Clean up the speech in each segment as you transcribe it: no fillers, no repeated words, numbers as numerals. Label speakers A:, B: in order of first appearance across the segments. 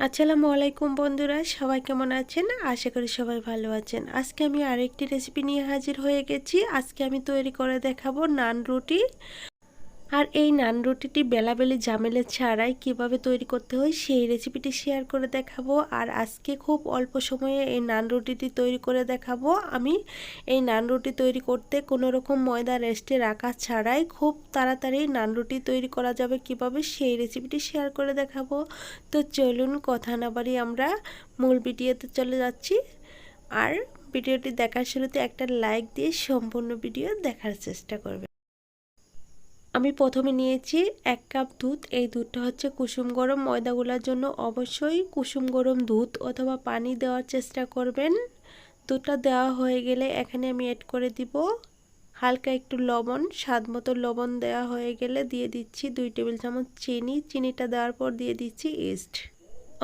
A: আসসালামু আলাইকুম বন্ধুরা, সবাই কেমন আছেন? আশা করি সবাই ভালো আছেন। আজকে আমি আরেকটি রেসিপি নিয়ে হাজির হয়ে গেছি। আজকে আমি তৈরি করে দেখাবো নান রুটি। আর এই নান রুটিটি বেলাবেলি ঝামেলা ছাড়াই কিভাবে তৈরি করতে হয় সেই রেসিপিটি শেয়ার করে দেখাবো। আর আজকে খুব অল্প সময়ে এই নান রুটিটি তৈরি করে দেখাবো। আমি এই নান রুটি তৈরি করতে কোনো রকম ময়দা রেস্টে রাখা ছাড়াই খুব তাড়াতাড়ি নান রুটি তৈরি করা যাবে কিভাবে সেই রেসিপিটি শেয়ার করে দেখাবো। তো চলুন কথা না বাড়িয়ে আমরা মূল ভিডিওতে চলে যাচ্ছি। আর ভিডিওটি দেখার শুরুতে একটা লাইক দিয়ে সম্পূর্ণ ভিডিও দেখার চেষ্টা করবেন। আমি প্রথমে নিয়েছি 1 কাপ দুধ। এই দুধটা হচ্ছে কুসুম গরম। ময়দাগুলোর জন্য অবশ্যই কুসুম গরম দুধ অথবা পানি দেওয়ার চেষ্টা করবেন। দুধটা দেওয়া হয়ে গেলে এখানে আমি অ্যাড করে দিব হালকা একটু লবণ। স্বাদ মতো লবণ দেওয়া হয়ে গেলে দিয়ে দিচ্ছি 2 টেবিল চামচ চিনি। চিনিটা দেওয়ার পর দিয়ে দিচ্ছি ইস্ট।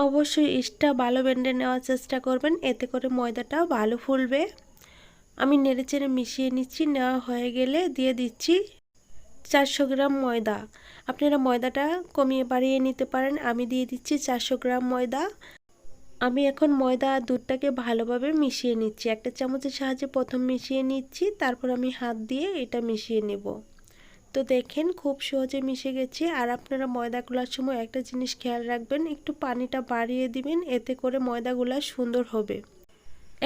A: অবশ্যই ইস্টটা ভালো ব্লেন্ডে নেওয়ার চেষ্টা করবেন, এতে করে ময়দাটা ভালো ফুলবে। আমি নেড়েচেড়ে মিশিয়ে নিচ্ছি। নেওয়া হয়ে গেলে দিয়ে দিচ্ছি 400 গ্রাম ময়দা। আপনারা ময়দাটা কমিয়ে বাড়িয়ে নিতে পারেন। আমি দিয়ে দিচ্ছি 400 গ্রাম ময়দা। আমি এখন ময়দা আর দুধটাকে ভালোভাবে মিশিয়ে নিচ্ছি। একটা চামচের সাহায্যে প্রথম মিশিয়ে নিচ্ছি, তারপর আমি হাত দিয়ে এটা মিশিয়ে নেব। তো দেখেন খুব সহজে মিশে গেছে। আর আপনারা ময়দা গুলার সময় একটা জিনিস খেয়াল রাখবেন, একটু পানিটা বাড়িয়ে দিবেন, এতে করে ময়দাগুলা সুন্দর হবে।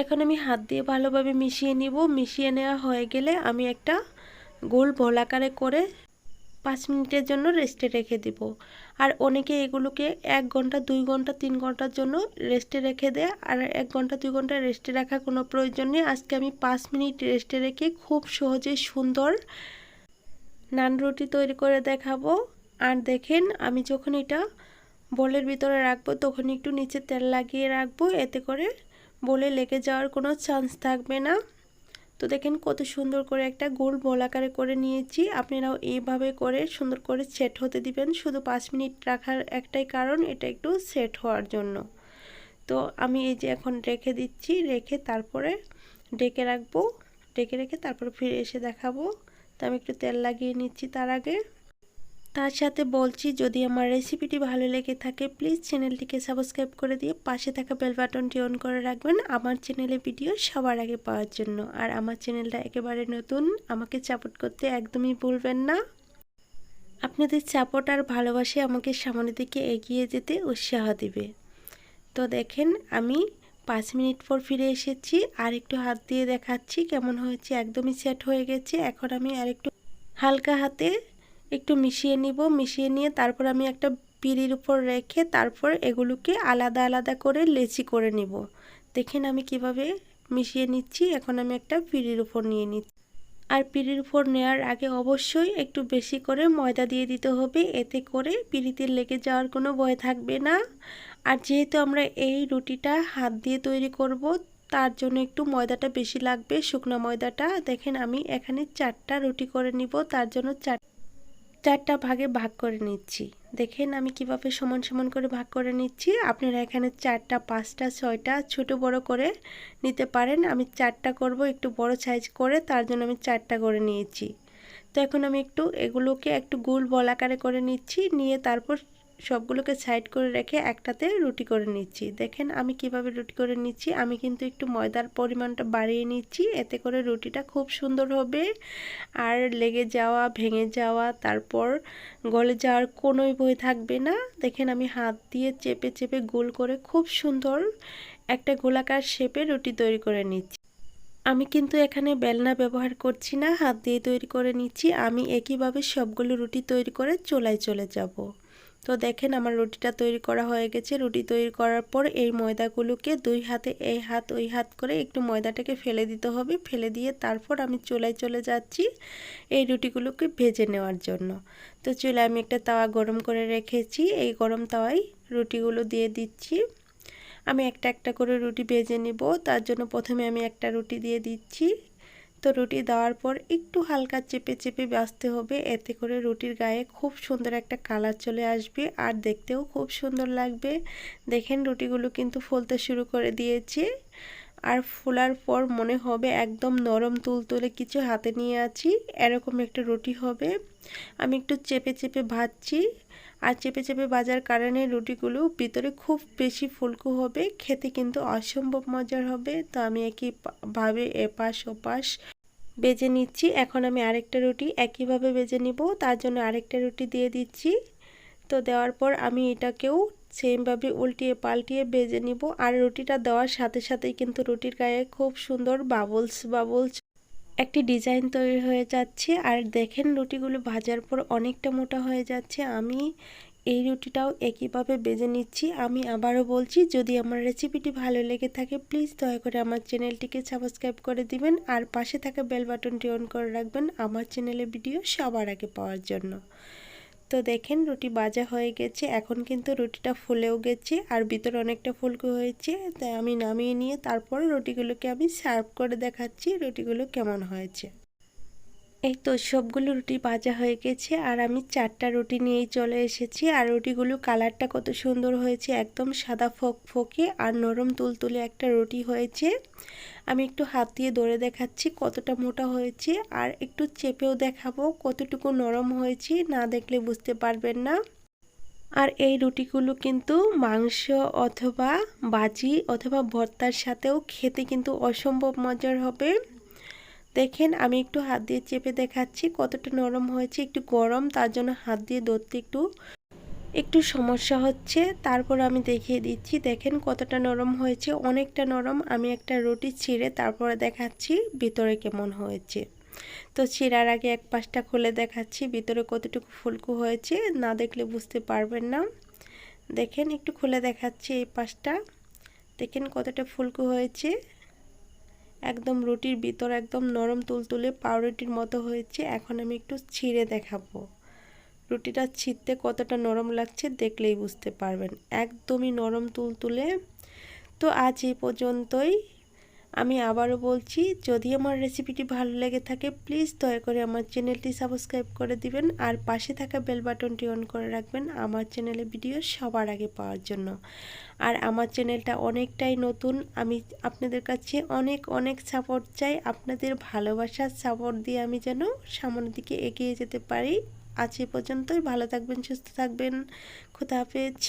A: এখন আমি হাত দিয়ে ভালোভাবে মিশিয়ে নিব। মিশিয়ে নেওয়া হয়ে গেলে আমি একটা গোল বলাকারে করে 5 মিনিটের জন্য রেস্টে রেখে দিব। আর অনেকে এগুলোকে 1 ঘন্টা 2 ঘন্টা 3 ঘন্টার জন্য রেস্টে রেখে দেয়। আর 1 ঘন্টা 2 ঘন্টা রেস্টে রাখার কোনো প্রয়োজন নেই। আজকে আমি 5 মিনিট রেস্টে রেখে খুব সহজে সুন্দর নান রুটি তৈরি করে দেখাবো। আর দেখেন আমি যখন এটা বোলের ভিতরে রাখবো তখন একটু নিচে তেল লাগিয়ে রাখবো, এতে করে বলে লেগে যাওয়ার কোনো চান্স থাকবে না। তো দেখেন কত সুন্দর করে একটা গোল বল আকারে করে নিয়েছি। আপনারাও এইভাবে করে সুন্দর করে সেট হতে দিবেন। শুধু 5 মিনিট রাখার একটাই কারণ, এটা একটু সেট হওয়ার জন্য। তো আমি এই যে এখন রেখে দিচ্ছি, রেখে তারপরে ঢেকে রাখবো। ঢেকে রেখে তারপরে ফিরে এসে দেখাবো। তো আমি একটু তেল লাগিয়ে নিচ্ছি তার আগে। তার সাথে বলছি, যদি আমার রেসিপিটি ভালো লেগে থাকে প্লিজ চ্যানেলটিকে সাবস্ক্রাইব করে দিয়ে পাশে থাকা বেল বাটনটি অন করে রাখবেন আমার চ্যানেলে ভিডিও সবার আগে পাওয়ার জন্য। আর আমার চ্যানেলটা একেবারে নতুন, আমাকে সাপোর্ট করতে একদমই ভুলবেন না। আপনাদের সাপোর্ট আর ভালোবাসা আমাকে সামনের দিকে এগিয়ে যেতে উৎসাহ দিবে। তো দেখেন আমি 5 মিনিট পর ফিরে এসেছি। আর একটু হাত দিয়ে দেখাচ্ছি কেমন হয়েছে। একদমই সেট হয়ে গেছে। এখন আমি আর একটু হালকা হাতে একটু মিশিয়ে নিব। মিশিয়ে নিয়ে তারপর আমি একটা পিঁড়ির উপর রেখে তারপর এগুলোকে আলাদা আলাদা করে লেচি করে নিব। দেখেন আমি কিভাবে মিশিয়ে নিচ্ছি। এখন আমি একটা পিঁড়ির উপর নিয়ে নিচ্ছি। আর পিঁড়ির উপর নেওয়ার আগে অবশ্যই একটু বেশি করে ময়দা দিয়ে দিতে হবে, এতে করে পিঁড়িতে লেগে যাওয়ার কোনো ভয় থাকবে না। আর যেহেতু আমরা এই রুটিটা হাত দিয়ে তৈরি করব, তার জন্য একটু ময়দাটা বেশি লাগবে, শুকনো ময়দাটা। দেখেন আমি এখানে 4টা রুটি করে নিব, তার জন্য 4টা ভাগে ভাগ করে নিচ্ছি। দেখেন আমি কিভাবে সমান সমান করে ভাগ করে নিচ্ছি। আপনারা এখানে 4টা 5টা 6টা ছোট বড় করে নিতে পারেন। আমি 4টা করব একটু বড় সাইজ করে, তার জন্য আমি 4টা করে নিয়েছি। তো এখন আমি একটু এগুলোকে একটু গোল বল আকারে করে নিচ্ছি। নিয়ে তারপর সবগুলোকে সাইড করে রেখে একটাতে রুটি করে নিচ্ছি। দেখেন আমি কিভাবে রুটি করে নিচ্ছি। আমি কিন্তু একটু ময়দার পরিমাণটা বাড়িয়ে নিচ্ছি, এতে করে রুটিটা খুব সুন্দর হবে। আর লেগে যাওয়া, ভেঙে যাওয়া, তারপর গলে যাওয়ার কোনোই ভয় থাকবে না। দেখেন আমি হাত দিয়ে চেপে চেপে গোল করে খুব সুন্দর একটা গোলাকার শেপে রুটি তৈরি করে নিচ্ছি। আমি কিন্তু এখানে বেলনা ব্যবহার করছি না, হাত দিয়ে তৈরি করে নিচ্ছি। আমি একইভাবে সবগুলো রুটি তৈরি করে চুলায় চলে যাব। তো দেখেন আমার রুটিটা তৈরি করা হয়ে গেছে। রুটি তৈরি করার পর এই ময়দাগুলোকে 2 হাতে এই হাত ওই হাত করে একটু ময়দাটাকে ফেলে দিতে হবে। ফেলে দিয়ে তারপর আমি চুলায় চলে যাচ্ছি এই রুটিগুলোকে ভেজে নেওয়ার জন্য। তো চুলায় আমি একটা তাওয়া গরম করে রেখেছি, এই গরম তাওয়ায় রুটিগুলো দিয়ে দিচ্ছি। আমি একটা একটা করে রুটি ভেজে নিব, তার জন্য প্রথমে আমি একটা রুটি দিয়ে দিচ্ছি। তো রুটি দেওয়ার পর একটু হালকা চেপে চেপে ভাজতে হবে, এতে করে রুটির গায়ে খুব সুন্দর একটা কালার চলে আসবে আর দেখতেও খুব সুন্দর লাগবে। দেখেন রুটিগুলো কিন্তু ফুলতে শুরু করে দিয়েছে। আর ফোলার পর মনে হবে একদম নরম তুলতুলে কিছু হাতে নিয়ে আছি, এরকম একটা রুটি হবে। আমি একটু চেপে চেপে ভাজছি। আর চেপে চেপে ভাজার কারণে রুটিগুলো ভিতরে খুব বেশি ফুলকো হবে, খেতে কিন্তু অসম্ভব মজার হবে। তো আমি একইভাবে এপাশ ওপাশ বেজে নিচ্ছি। এখন আমি আরেকটা রুটি একইভাবে বেজে নিব, তার জন্য আরেকটা রুটি দিয়ে দিচ্ছি। তো দেওয়ার পর আমি এটাকেও সেমভাবে উল্টিয়ে পাল্টিয়ে ভেজে নিব। আর রুটিটা দেওয়ার সাথে সাথেই কিন্তু রুটির গায়ে খুব সুন্দর বাবলস বাবলস একটি ডিজাইন তৈরি হয়ে যাচ্ছে। আর দেখেন রুটিগুলো ভাজার পর অনেকটা মোটা হয়ে যাচ্ছে। আমি এই রুটিটাও একইভাবে ভেজে নিচ্ছি। আমি আবারও বলছি, যদি আমার রেসিপিটি ভালো লেগে থাকে প্লিজ দয়া করে আমার চ্যানেলটিকে সাবস্ক্রাইব করে দিবেন আর পাশে থাকা বেল বাটনটি অন করে রাখবেন আমার চ্যানেলের ভিডিও সবার আগে পাওয়ার জন্য। তো দেখেন রুটি ভাজা হয়ে গেছে, এখন কিন্তু রুটিটা ফুলেও গেছে আর ভিতরে অনেকটা ফুলকো হয়েছে। তাই আমি নামিয়ে নিয়ে তারপর রুটিগুলোকে আমি সার্ভ করে দেখাচ্ছি রুটিগুলো কেমন হয়েছে। এই তো সবগুলো রুটি ভাজা হয়ে গেছে আর আমি 4টা রুটি নিয়েই চলে এসেছি। আর রুটিগুলো কালারটা কত সুন্দর হয়েছে, একদম সাদা ফকফকে আর নরম তুলতুলে একটা রুটি হয়েছে। আমি একটু হাত দিয়ে ধরে দেখাচ্ছি কতটা মোটা হয়েছে আর একটু চেপেও দেখাবো কতটুকু নরম হয়েছে, না দেখলে বুঝতে পারবেন না। আর এই রুটিগুলো কিন্তু মাংস অথবা ভাজি অথবা ভর্তার সাথেও খেতে কিন্তু অসম্ভব মজার হবে। দেখেন আমি একটু হাত দিয়ে চেপে দেখাচ্ছি কতটা নরম হয়েছে, একটু গরম তার জন্য হাত দিয়ে ধরতে একটু সমস্যা হচ্ছে। তারপর আমি দেখিয়ে দিচ্ছি, দেখেন কতটা নরম হয়েছে, অনেকটা নরম। আমি একটা রুটি ছিঁড়ে তারপরে দেখাচ্ছি ভিতরে কেমন হয়েছে। তো ছিঁড়ার আগে এক পাশটা খুলে দেখাচ্ছি ভিতরে কতটুকু ফুলকো হয়েছে, না দেখলে বুঝতে পারবেন না। দেখেন একটু খুলে দেখাচ্ছি এই পাশটা, দেখেন কতটা ফুলকো হয়েছে, একদম রুটির ভিতর একদম নরম তুলতুলে পাউরুটির মতো হয়েছে। এখন আমি একটু ছিঁড়ে দেখাবো রুটিটা ছিঁড়তে কতটা নরম লাগছে, দেখলেই বুঝতে পারবেন, একদমই নরম তুলতুলে। তো আজ এই পর্যন্তই। আমি আবারও বলছি, যদি আমার রেসিপিটি ভালো লেগে থাকে প্লিজ দয়া করে আমার চ্যানেলটি সাবস্ক্রাইব করে দিবেন আর পাশে থাকা বেল বাটনটি অন করে রাখবেন আমার চ্যানেলে ভিডিও সবার আগে পাওয়ার জন্য। আর আমার চ্যানেলটা অনেকটাই নতুন, আমি আপনাদের কাছে অনেক অনেক সাপোর্ট চাই। আপনাদের ভালোবাসার সাপোর্ট দিয়ে আমি যেন সামনের দিকে এগিয়ে যেতে পারি। আজ এই পর্যন্তই, ভালো থাকবেন, সুস্থ থাকবেন, খোদা হাফেজ।